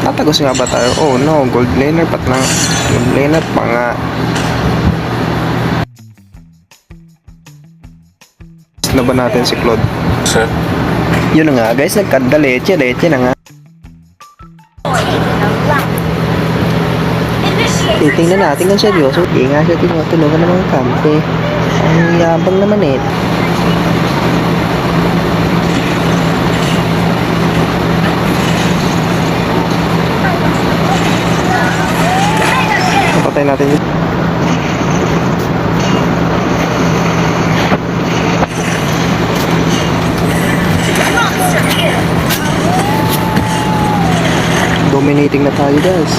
Tatagos nga ba tayo? Oh no, gold laner pat na. Gold laner pa nga. Na ba natin si Claude? Sir? Yun na nga guys, nagkanda leche na nga. Titingnan natin kung seryoso. Hindi nga siya tinutulungan ng mga kampe. Ang yabang naman eh. Napatay natin yun. Dominating na tayo guys.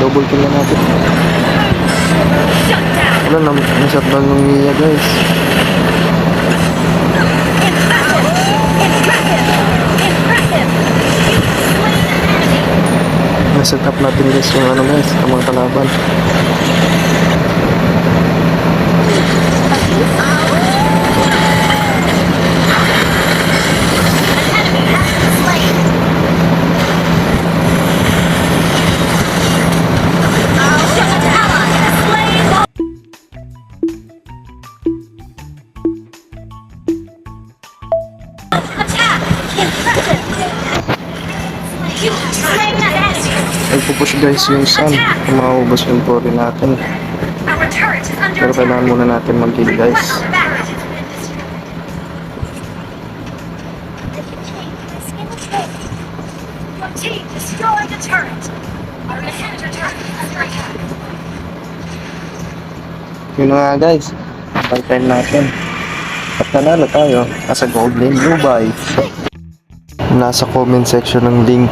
Double kill na natin. Wala na, na-shutdown ng Mia guys. Na-set up natin guys yung ano guys, ang mga kalaban. Nagpupush guys yung sun kung makaubos yung tori natin, pero kailangan muna natin mag-kill guys. Yun na nga guys, buy time natin at nanalo tayo. Nasa gold lane, blue buy. Nasa comment section ng link